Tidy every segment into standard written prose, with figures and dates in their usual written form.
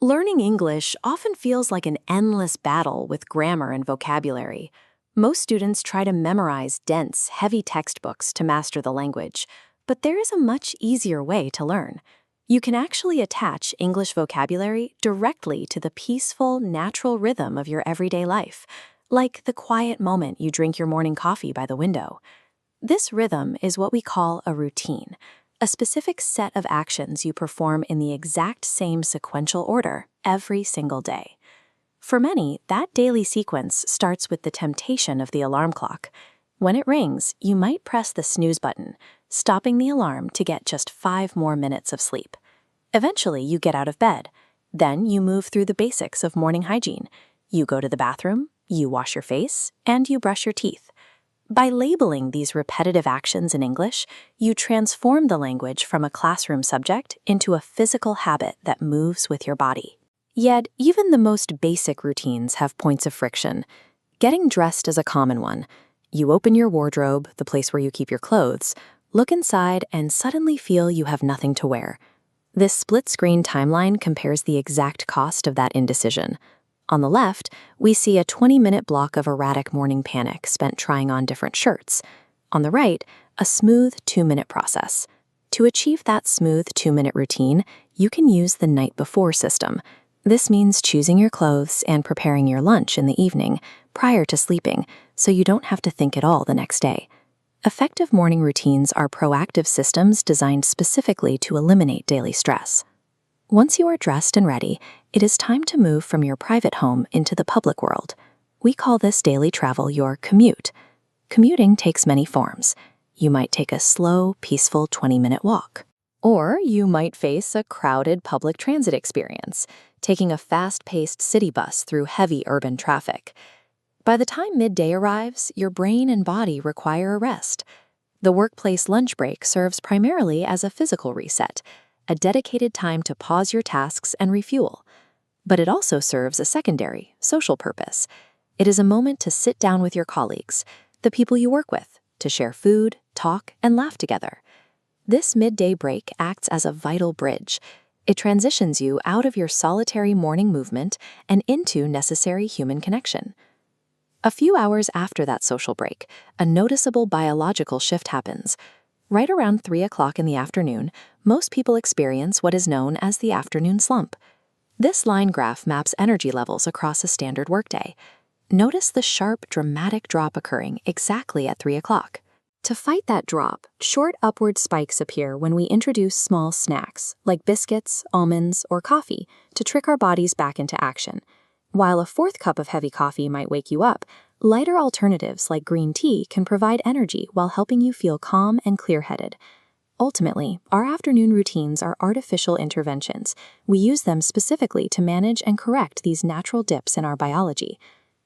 Learning English often feels like an endless battle with grammar and vocabulary. Most students try to memorize dense, heavy textbooks to master the language, but there is a much easier way to learn. You can actually attach English vocabulary directly to the peaceful, natural rhythm of your everyday life, like the quiet moment you drink your morning coffee by the window. This rhythm is what we call a routine, a specific set of actions you perform in the exact same sequential order every single day. For many, that daily sequence starts with the temptation of the alarm clock. When it rings, you might press the snooze button, stopping the alarm to get just 5 more minutes of sleep. Eventually, you get out of bed. Then you move through the basics of morning hygiene. You go to the bathroom, you wash your face, and you brush your teeth. By labeling these repetitive actions in English, you transform the language from a classroom subject into a physical habit that moves with your body. Yet, even the most basic routines have points of friction. Getting dressed is a common one. You open your wardrobe, the place where you keep your clothes, look inside, and suddenly feel you have nothing to wear. This split-screen timeline compares the exact cost of that indecision. On the left, we see a 20-minute block of erratic morning panic spent trying on different shirts. On the right, a smooth 2-minute process. To achieve that smooth 2-minute routine, you can use the night before system. This means choosing your clothes and preparing your lunch in the evening, prior to sleeping, so you don't have to think at all the next day. Effective morning routines are proactive systems designed specifically to eliminate daily stress. Once you are dressed and ready, it is time to move from your private home into the public world. We call this daily travel your commute. Commuting takes many forms. You might take a slow, peaceful 20-minute walk. Or you might face a crowded public transit experience, taking a fast-paced city bus through heavy urban traffic. By the time midday arrives, your brain and body require a rest. The workplace lunch break serves primarily as a physical reset, a dedicated time to pause your tasks and refuel. But it also serves a secondary, social purpose. It is a moment to sit down with your colleagues, the people you work with, to share food, talk, and laugh together. This midday break acts as a vital bridge. It transitions you out of your solitary morning movement and into necessary human connection. A few hours after that social break, a noticeable biological shift happens. Right around 3 o'clock in the afternoon, most people experience what is known as the afternoon slump. This line graph maps energy levels across a standard workday. Notice the sharp, dramatic drop occurring exactly at 3 o'clock. To fight that drop, short upward spikes appear when we introduce small snacks, like biscuits, almonds, or coffee, to trick our bodies back into action. While a 4th cup of heavy coffee might wake you up, lighter alternatives like green tea can provide energy while helping you feel calm and clear-headed. Ultimately, our afternoon routines are artificial interventions. We use them specifically to manage and correct these natural dips in our biology.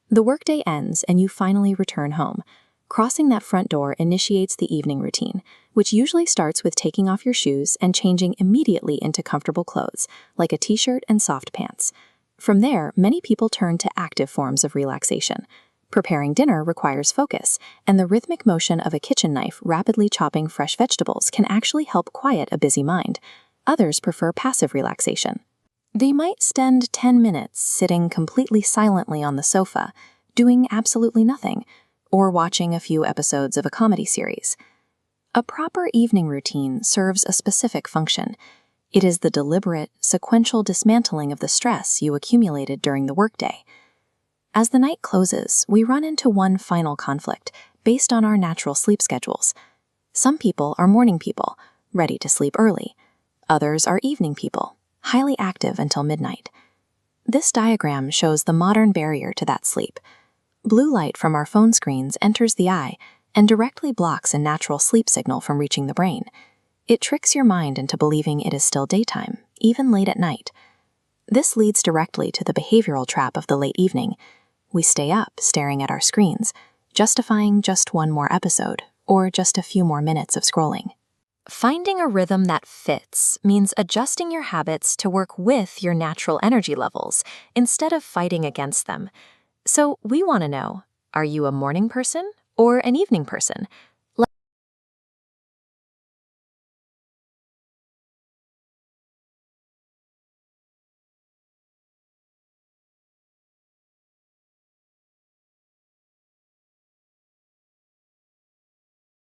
The workday ends and you finally return home. Crossing that front door initiates the evening routine, which usually starts with taking off your shoes and changing immediately into comfortable clothes, like a t-shirt and soft pants. From there, many people turn to active forms of relaxation. Preparing dinner requires focus, and the rhythmic motion of a kitchen knife rapidly chopping fresh vegetables can actually help quiet a busy mind. Others prefer passive relaxation. They might spend 10 minutes sitting completely silently on the sofa, doing absolutely nothing, or watching a few episodes of a comedy series. A proper evening routine serves a specific function. It is the deliberate, sequential dismantling of the stress you accumulated during the workday. As the night closes, we run into one final conflict based on our natural sleep schedules. Some people are morning people, ready to sleep early. Others are evening people, highly active until midnight. This diagram shows the modern barrier to that sleep. Blue light from our phone screens enters the eye and directly blocks a natural sleep signal from reaching the brain. It tricks your mind into believing it is still daytime, even late at night. This leads directly to the behavioral trap of the late evening. We stay up staring at our screens, justifying just one more episode or just a few more minutes of scrolling. Finding a rhythm that fits means adjusting your habits to work with your natural energy levels instead of fighting against them. So we want to know, are you a morning person or an evening person?